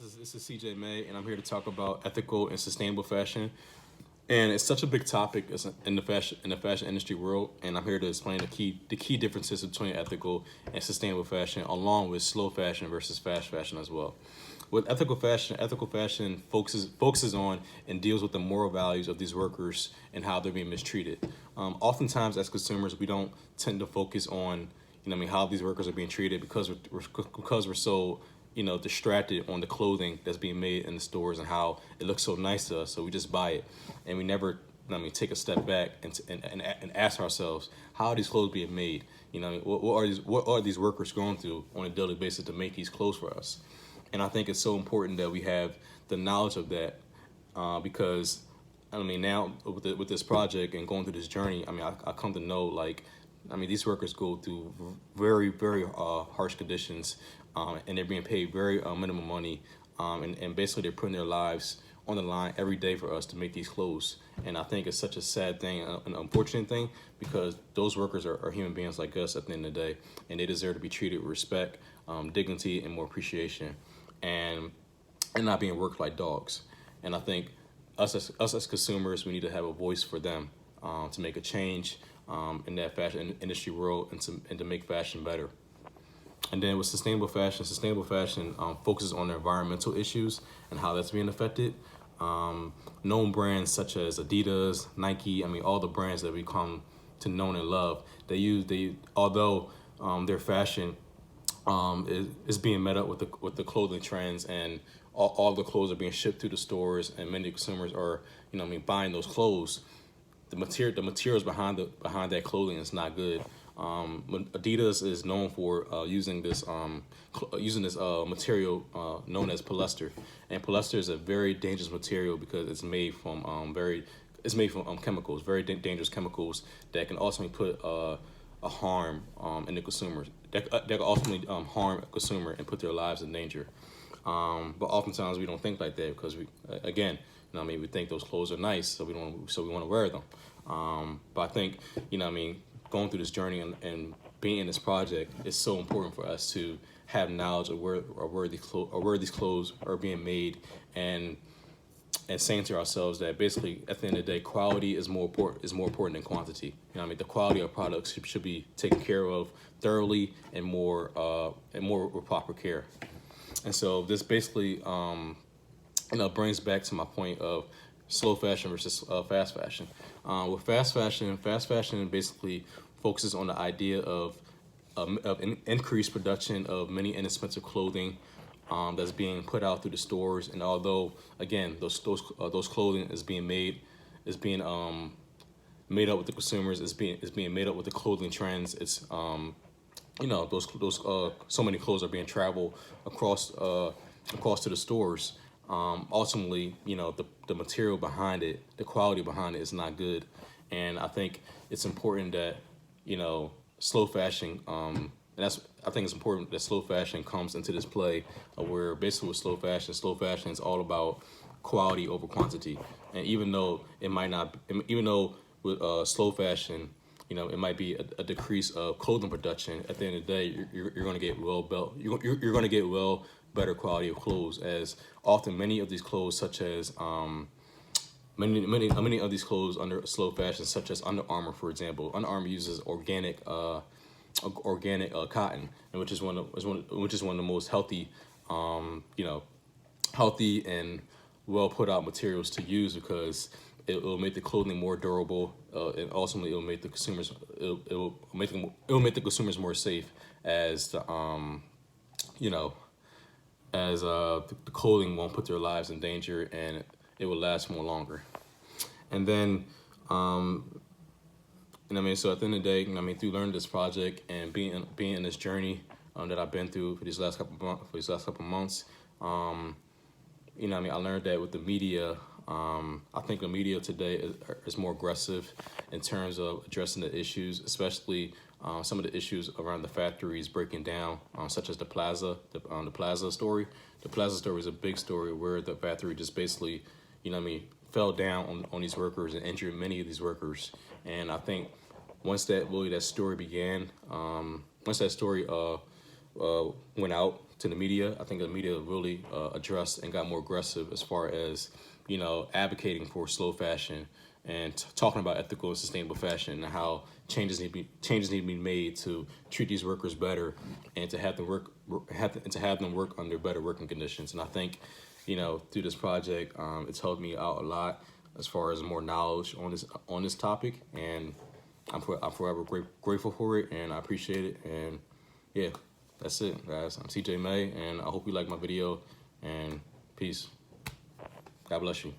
This is CJ May, and I'm here to talk about ethical and sustainable fashion. And it's such a big topic in the fashion industry world, and I'm here to explain the key differences between ethical and sustainable fashion, along with slow fashion versus fast fashion as well. With ethical fashion focuses on and deals with the moral values of these workers and how they're being mistreated. Oftentimes, as consumers, we don't tend to focus on how these workers are being treated because we're so distracted on the clothing that's being made in the stores and how it looks so nice to us. So we just buy it, and we never take a step back and ask ourselves, how are these clothes being made? What are these workers going through on a daily basis to make these clothes for us? And I think it's so important that we have the knowledge of that, because now with this project and going through this journey, I come to know, like, these workers go through very, very harsh conditions, and they're being paid very minimum money, and basically they're putting their lives on the line every day for us to make these clothes. And I think it's such a sad thing, an unfortunate thing, because those workers are human beings like us at the end of the day, and they deserve to be treated with respect, dignity, and more appreciation, and not being worked like dogs. And I think us as consumers, we need to have a voice for them, to make a change, in that fashion industry world, and to make fashion better. And then with sustainable fashion focuses on the environmental issues and how that's being affected. Known brands such as Adidas, Nike, all the brands that we come to know and love, although their fashion is being met up with the clothing trends, and all the clothes are being shipped through the stores, and many consumers are buying those clothes. The materials behind that clothing is not good. Adidas is known for using this material known as polyester, and polyester is a very dangerous material because it's made from chemicals, very dangerous chemicals that can ultimately put a harm in the consumers. That can ultimately harm a consumer and put their lives in danger. But oftentimes we don't think like that because we think those clothes are nice, so we want to wear them. But I think going through this journey and being in this project is so important for us to have knowledge of where these clothes are being made, and saying to ourselves that basically at the end of the day, quality is more important than quantity. The quality of products should be taken care of thoroughly and more with proper care. And so this basically brings back to my point of slow fashion versus fast fashion. With fast fashion basically focuses on the idea of increased production of many inexpensive clothing that's being put out through the stores. And although again those clothing is being made made up with the consumers, is being made up with the clothing trends. It's those so many clothes are being traveled across to the stores. Ultimately, the material behind it, the quality behind it is not good. And I think it's important that slow fashion, and I think it's important that slow fashion comes into this play, where basically with slow fashion is all about quality over quantity. And even though with slow fashion, it might be a decrease of clothing production. At the end of the day, you're going to get you're going to get better quality of clothes, as often many of these clothes, such as many of these clothes under slow fashion, such as Under Armour, for example. Under Armour uses organic cotton, and which is one of the most healthy and well put out materials to use, because it will make the clothing more durable, and ultimately it will make the consumers more safe, as the clothing won't put their lives in danger, and it will last more longer. And then so at the end of the day, through learning this project and being in this journey that I've been through for these last couple months, I learned that with the media, I think the media today is more aggressive in terms of addressing the issues, especially some of the issues around the factories breaking down, such as the Plaza story. The Plaza story is a big story where the factory just basically, fell down on these workers and injured many of these workers. And I think once that story began, once that story went out to the media. I think the media really addressed and got more aggressive as far as, you know, advocating for slow fashion and talking about ethical and sustainable fashion and how changes need to be made to treat these workers better and to have them work under better working conditions. And I think, you know, through this project, it's helped me out a lot as far as more knowledge on this topic, and I'm forever grateful for it, and I appreciate it. And yeah, that's it, guys. I'm CJ May, and I hope you like my video, and peace. God bless you.